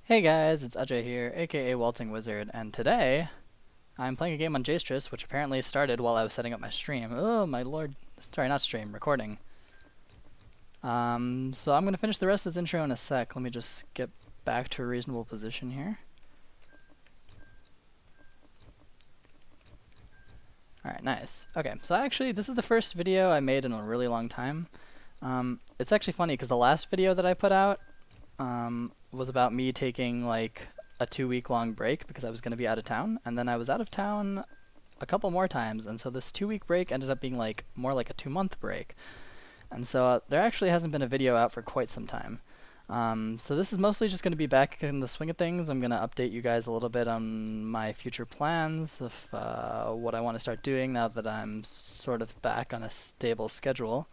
Hey guys, it's Ajay here, aka Waltzing Wizard, and today I'm playing a game on Tetris, which apparently started while I was setting up my stream. Oh my lord. Sorry, not stream, recording. So I'm gonna finish the rest of this intro in a sec. Let me just get back to a reasonable position here. Alright, nice. Okay, so actually this is the first video I made in a really long time. It's actually funny because the last video that I put out was about me taking like a 2-week long break because I was going to be out of town, and then I was out of town a couple more times, and so this 2-week break ended up being like more like a 2-month break, and so there actually hasn't been a video out for quite some time. So this is mostly just going to be back in the swing of things. I'm going to update you guys a little bit on my future plans of what I want to start doing now that I'm sort of back on a stable schedule.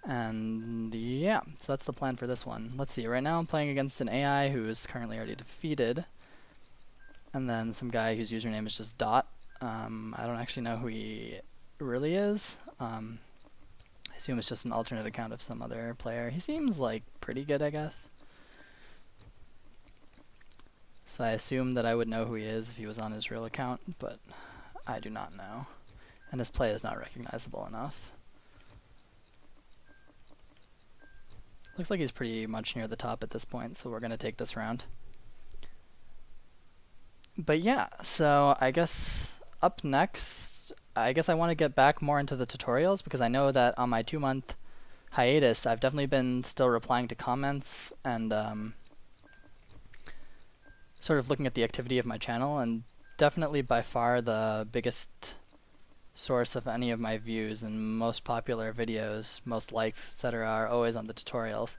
And yeah, so that's the plan for this one. Let's see, right now I'm playing against an AI who is currently already defeated, and then some guy whose username is just Dot. I don't actually know who he really is. I assume it's just an alternate account of some other player. He seems like pretty good, I guess. So I assume that I would know who he is if he was on his real account, but I do not know. And his play is not recognizable enough. Looks like he's pretty much near the top at this point, so we're going to take this round. But yeah, so I guess up next, I guess I want to get back more into the tutorials, because I know that on my 2-month hiatus, I've definitely been still replying to comments and sort of looking at the activity of my channel, and definitely by far the biggest source of any of my views and most popular videos, most likes, etc. are always on the tutorials.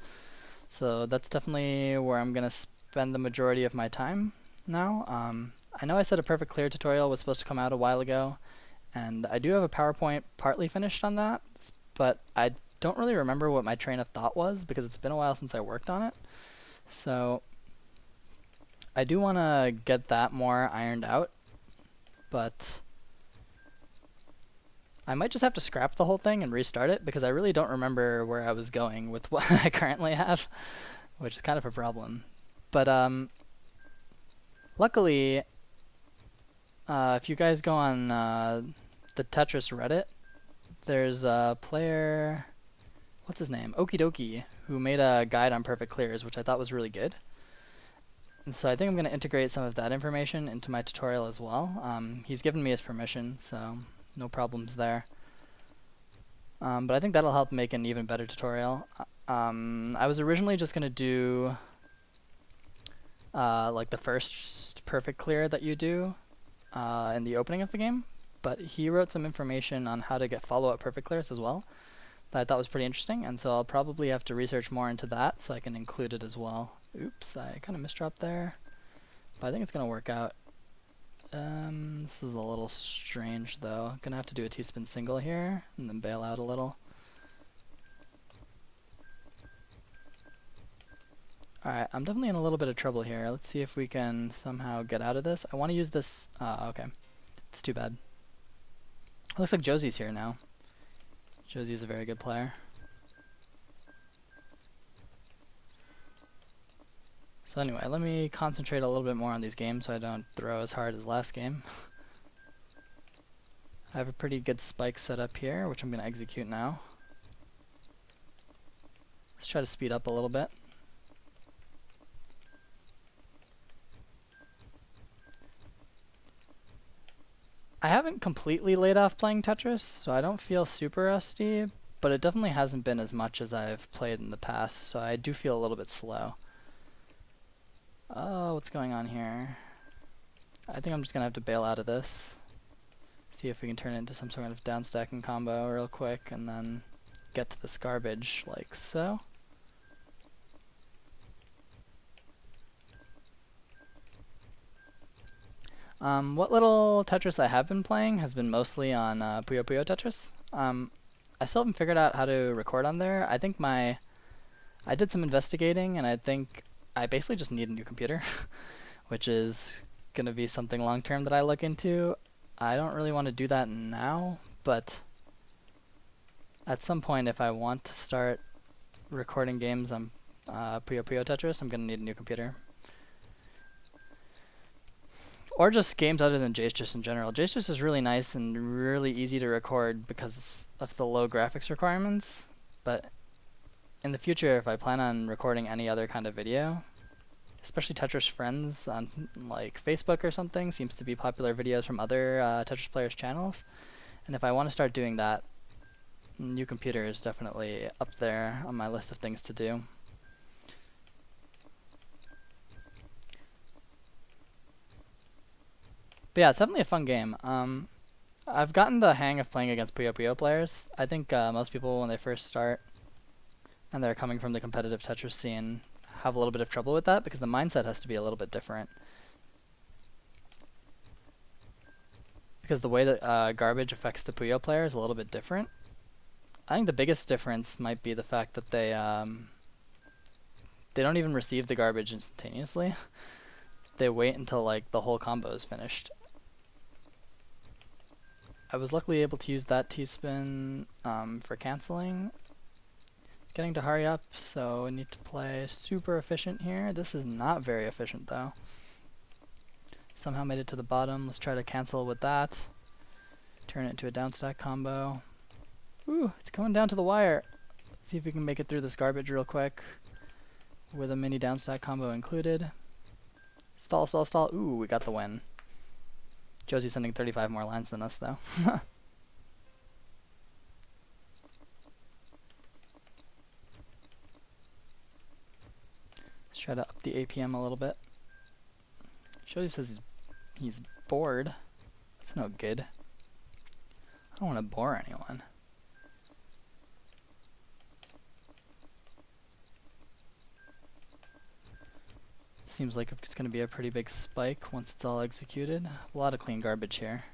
So that's definitely where I'm going to spend the majority of my time now. I know I said a perfect clear tutorial was supposed to come out a while ago, and I do have a PowerPoint partly finished on that, but I don't really remember what my train of thought was because it's been a while since I worked on it. So I do want to get that more ironed out, but I might just have to scrap the whole thing and restart it because I really don't remember where I was going with what I currently have, which is kind of a problem. But luckily, if you guys go on the Tetris Reddit, there's a player, what's his name? Okie Dokie, who made a guide on perfect clears, which I thought was really good. And so I think I'm going to integrate some of that information into my tutorial as well. He's given me his permission, so no problems there. But I think that'll help make an even better tutorial. I was originally just going to do like the first perfect clear that you do in the opening of the game, but he wrote some information on how to get follow-up perfect clears as well that I thought was pretty interesting, and so I'll probably have to research more into that so I can include it as well. Oops, I kind of misdropped there, but I think it's going to work out. This is a little strange though. Gonna have to do a T-spin single here and then bail out a little. Alright, I'm definitely in a little bit of trouble here. Let's see if we can somehow get out of this. I want to use this. Okay. It's too bad. It looks like Josi's here now. Josi's a very good player. So anyway, let me concentrate a little bit more on these games so I don't throw as hard as last game. I have a pretty good spike set up here, which I'm going to execute now. Let's try to speed up a little bit. I haven't completely laid off playing Tetris, so I don't feel super rusty, but it definitely hasn't been as much as I've played in the past, so I do feel a little bit slow. Oh, what's going on here? I think I'm just going to have to bail out of this. See if we can turn it into some sort of downstacking combo real quick, and then get to this garbage like so. What little Tetris I have been playing has been mostly on Puyo Puyo Tetris. I still haven't figured out how to record on there. I think I did some investigating, and I think I basically just need a new computer, which is going to be something long-term that I look into. I don't really want to do that now, but at some point if I want to start recording games on Puyo Puyo Tetris, I'm going to need a new computer. Or just games other than josi in general. Josi is really nice and really easy to record because of the low graphics requirements. But in the future, if I plan on recording any other kind of video, especially Tetris Friends on like Facebook or something, seems to be popular videos from other Tetris players' channels. And if I want to start doing that, new computer is definitely up there on my list of things to do. But yeah, it's definitely a fun game. I've gotten the hang of playing against Puyo Puyo players. I think most people, when they first start and they're coming from the competitive Tetris scene, have a little bit of trouble with that because the mindset has to be a little bit different. Because the way that garbage affects the Puyo player is a little bit different. I think the biggest difference might be the fact that they don't even receive the garbage instantaneously. They wait until like the whole combo is finished. I was luckily able to use that T-spin for canceling. It's getting to hurry up, so I need to play super efficient here. This is not very efficient though. Somehow made it to the bottom. Let's try to cancel with that. Turn it into a down stack combo. Ooh, it's coming down to the wire. Let's see if we can make it through this garbage real quick with a mini down stack combo included. Stall, stall, stall. Ooh, we got the win. Josi's sending 35 more lines than us, though. Let's try to up the APM a little bit. Josi says he's bored. That's no good. I don't want to bore anyone. Seems like it's going to be a pretty big spike once it's all executed. A lot of clean garbage here.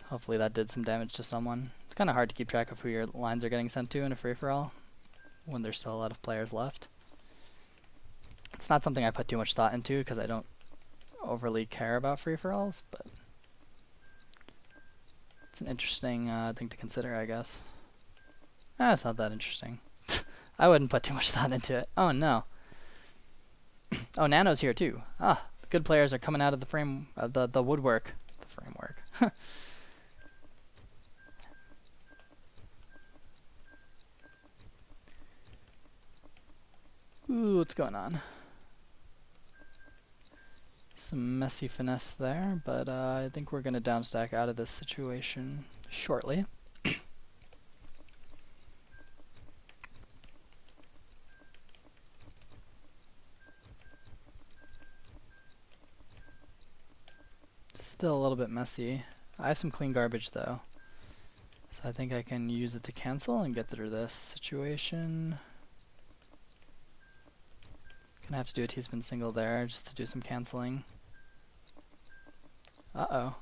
Hopefully that did some damage to someone. It's kind of hard to keep track of who your lines are getting sent to in a free-for-all when there's still a lot of players left. It's not something I put too much thought into because I don't overly care about free-for-alls, but it's an interesting thing to consider, I guess. It's not that interesting. I wouldn't put too much thought into it. Oh no. Oh, Nano's here too. Ah, the good players are coming out of the frame, the woodwork. The framework. Ooh, what's going on? Some messy finesse there, but I think we're gonna downstack out of this situation shortly. Still a little bit messy. I have some clean garbage though, so I think I can use it to cancel and get through this situation. Gonna have to do a T-spin single there just to do some canceling. Uh-oh.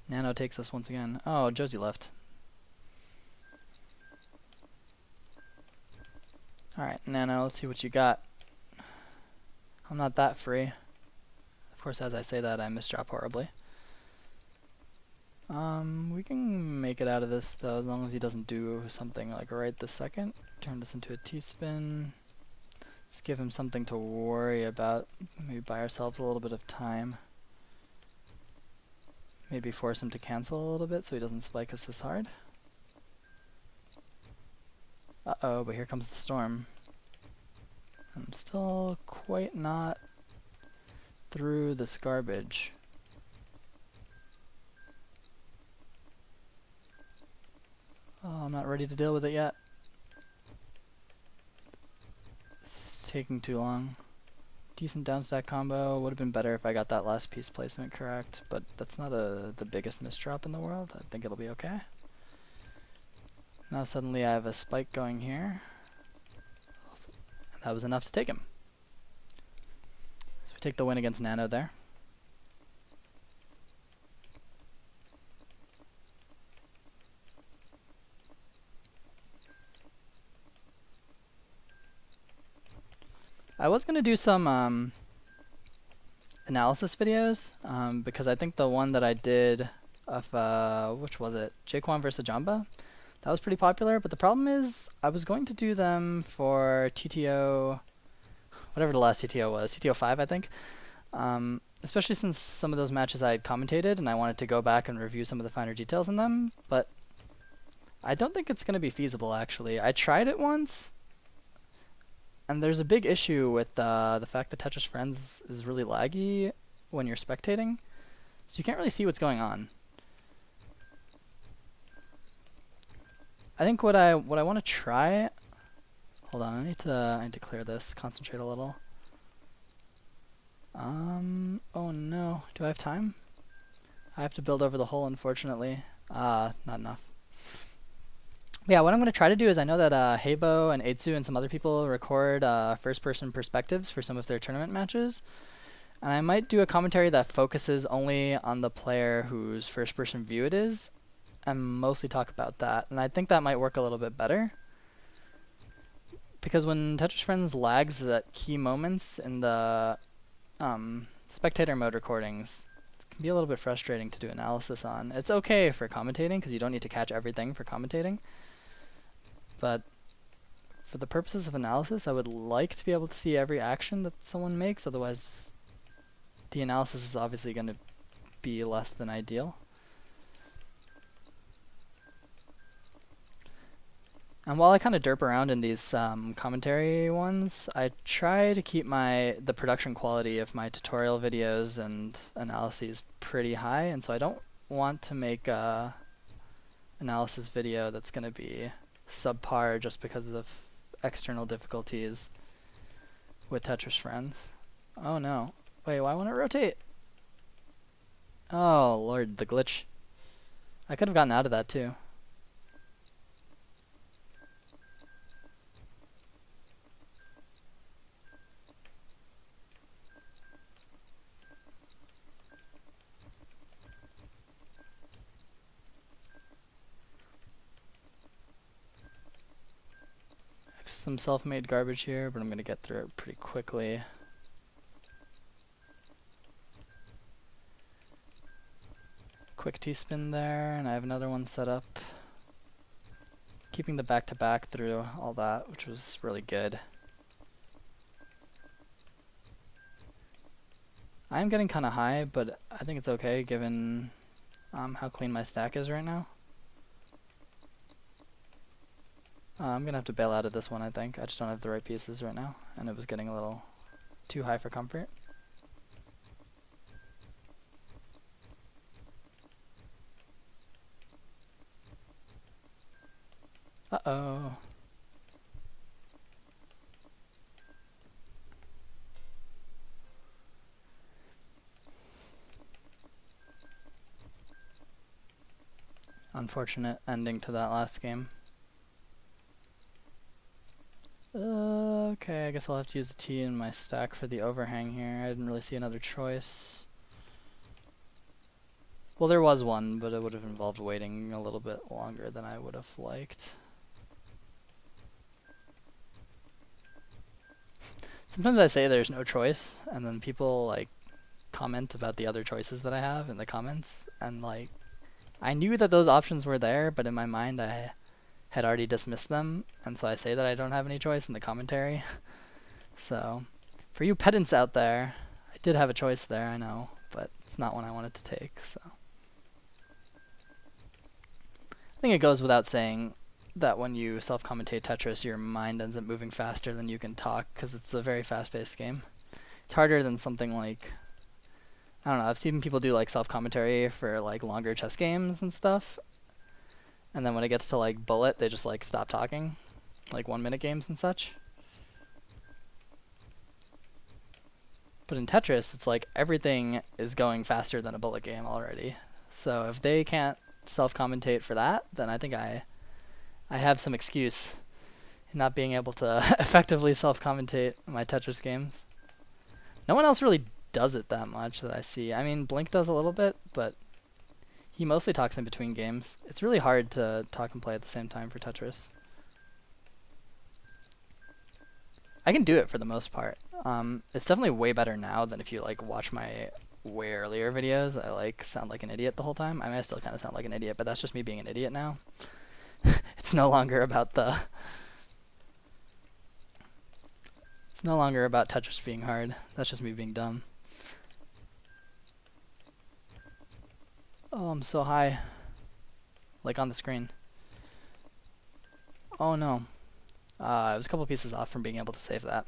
Nano takes us once again. Oh, Josi left. Alright, Nano, let's see what you got. I'm not that free. Of course, as I say that, I misdrop horribly. We can make it out of this, though, as long as he doesn't do something like right this second. Turn this into a T-spin. Let's give him something to worry about. Maybe buy ourselves a little bit of time. Maybe force him to cancel a little bit so he doesn't spike us this hard. Uh-oh, but here comes the storm. I'm still quite not through this garbage. Oh, I'm not ready to deal with it yet. It's taking too long. Decent downstack combo. Would have been better if I got that last piece placement correct, but that's not the biggest misdrop in the world. I think it'll be okay. Now suddenly I have a spike going here. That was enough to take him. So we take the win against Nano there. I was going to do some analysis videos because I think the one that I did of, which was it? Jaquan versus Jamba? That was pretty popular, but the problem is I was going to do them for TTO whatever the last CTO was, CTO 5, I think. Especially since some of those matches I had commentated and I wanted to go back and review some of the finer details in them, but I don't think it's going to be feasible, actually. I tried it once, and there's a big issue with the fact that Tetris Friends is really laggy when you're spectating, so you can't really see what's going on. I think what I want to try... Hold on, I need to clear this, concentrate a little. Oh no, do I have time? I have to build over the hole, unfortunately. Not enough. Yeah, what I'm going to try to do is, I know that Heibo and Eitsu and some other people record first-person perspectives for some of their tournament matches. And I might do a commentary that focuses only on the player whose first-person view it is, and mostly talk about that. And I think that might work a little bit better. Because when Tetris Friends lags at key moments in the spectator mode recordings, it can be a little bit frustrating to do analysis on. It's okay for commentating, because you don't need to catch everything for commentating. But for the purposes of analysis, I would like to be able to see every action that someone makes, otherwise the analysis is obviously going to be less than ideal. And while I kind of derp around in these commentary ones, I try to keep the production quality of my tutorial videos and analyses pretty high, and so I don't want to make a analysis video that's going to be subpar just because of external difficulties with Tetris Friends. Oh no. Wait, why won't it rotate? Oh lord, the glitch. I could have gotten out of that too. Some self-made garbage here, but I'm going to get through it pretty quickly. Quick T-spin there, and I have another one set up. Keeping the back-to-back through all that, which was really good. I am getting kind of high, but I think it's okay given how clean my stack is right now. I'm going to have to bail out of this one, I think. I just don't have the right pieces right now, and it was getting a little too high for comfort. Uh-oh. Unfortunate ending to that last game. Okay, I guess I'll have to use a T in my stack for the overhang here. I didn't really see another choice. Well, there was one, but it would have involved waiting a little bit longer than I would have liked. Sometimes I say there's no choice, and then people like comment about the other choices that I have in the comments, and like I knew that those options were there, but in my mind I had already dismissed them, and so I say that I don't have any choice in the commentary. So, for you pedants out there, I did have a choice there, I know, but it's not one I wanted to take, so. I think it goes without saying that when you self-commentate Tetris, your mind ends up moving faster than you can talk, because it's a very fast-paced game. It's harder than something like, I don't know, I've seen people do like self-commentary for like longer chess games and stuff, and then when it gets to like Bullet, they just like stop talking, like 1-minute games and such. But in Tetris, it's like everything is going faster than a Bullet game already. So if they can't self-commentate for that, then I think I have some excuse in not being able to effectively self-commentate my Tetris games. No one else really does it that much that I see. I mean, Blink does a little bit, but he mostly talks in between games. It's really hard to talk and play at the same time for Tetris. I can do it for the most part. It's definitely way better now than if you like watch my way earlier videos. I like sound like an idiot the whole time. I mean, I still kind of sound like an idiot, but that's just me being an idiot now. It's no longer about the It's no longer about Tetris being hard. That's just me being dumb. Oh, I'm so high. Like on the screen. Oh no. I was a couple pieces off from being able to save that.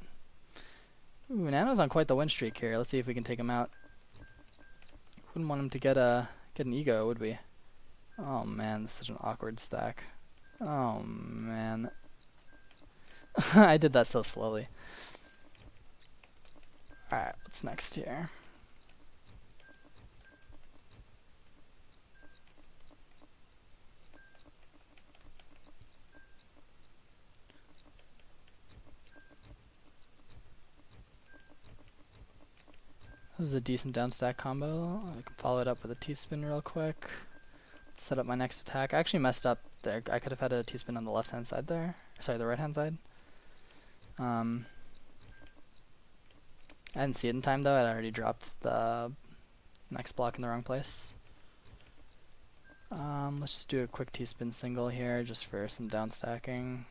Ooh, Nano's on quite the win streak here. Let's see if we can take him out. Wouldn't want him to get an ego, would we? Oh man, this is such an awkward stack. Oh man. I did that so slowly. Alright, what's next here? This is a decent down stack combo. I can follow it up with a T-spin real quick. Set up my next attack. I actually messed up there. I could have had a T-spin on the left-hand side there. Sorry, the right-hand side. I didn't see it in time though. I'd already dropped the next block in the wrong place. Let's just do a quick T-spin single here just for some down stacking.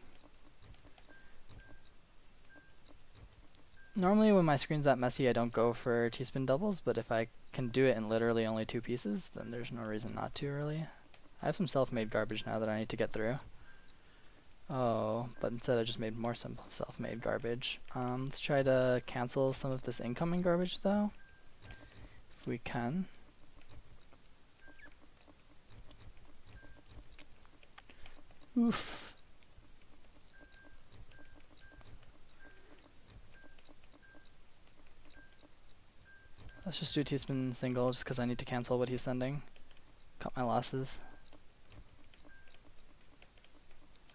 Normally when my screen's that messy I don't go for T-spin doubles, but if I can do it in literally only 2 pieces, then there's no reason not to really. I have some self-made garbage now that I need to get through. Oh, but instead I just made more self-made garbage. Let's try to cancel some of this incoming garbage though, if we can. Oof. Let's just do T-spin single just because I need to cancel what he's sending. Cut my losses.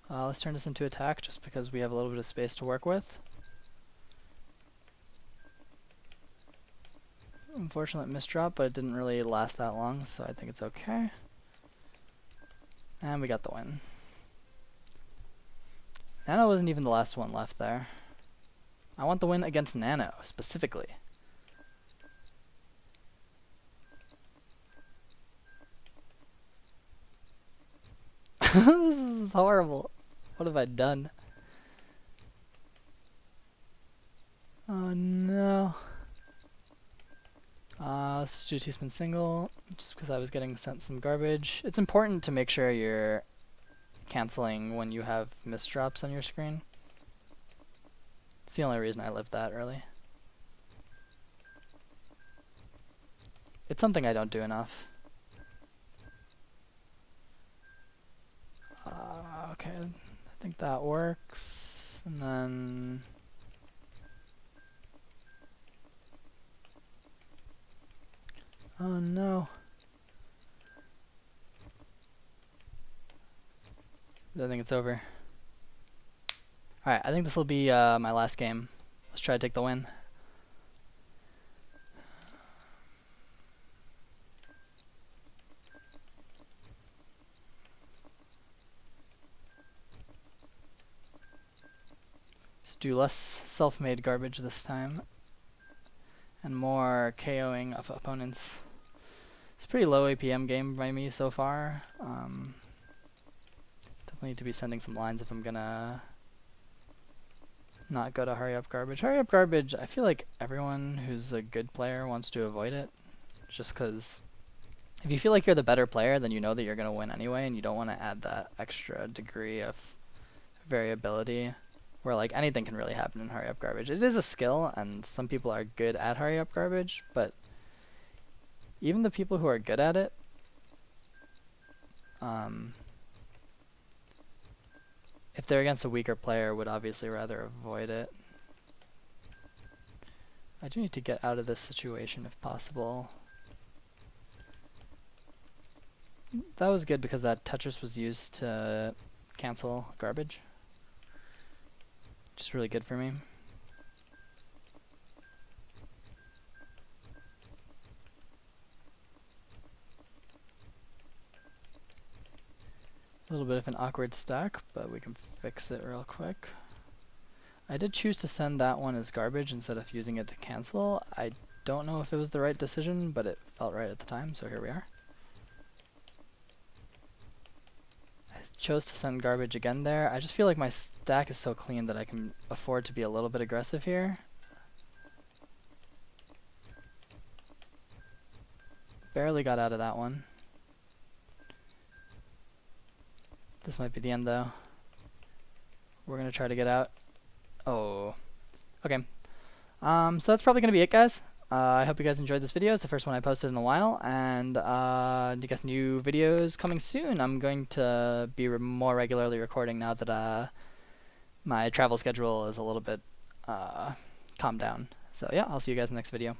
Let's turn this into attack just because we have a little bit of space to work with. Unfortunate misdrop, but it didn't really last that long, so I think it's okay. And we got the win. Nano wasn't even the last one left there. I want the win against Nano, specifically. This is horrible. What have I done? Oh no. Let's do T-spin single, just because I was getting sent some garbage. It's important to make sure you're canceling when you have misdrops on your screen. It's the only reason I lived that early. It's something I don't do enough. Okay, I think that works. And then oh no. I think it's over. Alright, I think this will be my last game. Let's try to take the win. Let's do less self-made garbage this time. And more KOing of opponents. It's a pretty low APM game by me so far. Definitely need to be sending some lines if I'm gonna not go to hurry up garbage. Hurry up garbage, I feel like everyone who's a good player wants to avoid it. Just because if you feel like you're the better player, then you know that you're gonna win anyway, and you don't want to add that extra degree of variability where like anything can really happen in hurry up garbage. It is a skill, and some people are good at hurry up garbage, but even the people who are good at it, if they're against a weaker player, would obviously rather avoid it. I do need to get out of this situation if possible. That was good because that Tetris was used to cancel garbage. Which is really good for me. A little bit of an awkward stack, but we can fix it real quick. I did choose to send that one as garbage instead of using it to cancel. I don't know if it was the right decision, but it felt right at the time, so here we are. I chose to send garbage again there. I just feel like my stack is so clean that I can afford to be a little bit aggressive here. Barely got out of that one. This might be the end though. We're gonna try to get out. Oh. Okay. So that's probably gonna be it, guys. I hope you guys enjoyed this video. It's the first one I posted in a while, and you guys, new videos coming soon. I'm going to be more regularly recording now that my travel schedule is a little bit calmed down. So yeah, I'll see you guys in the next video.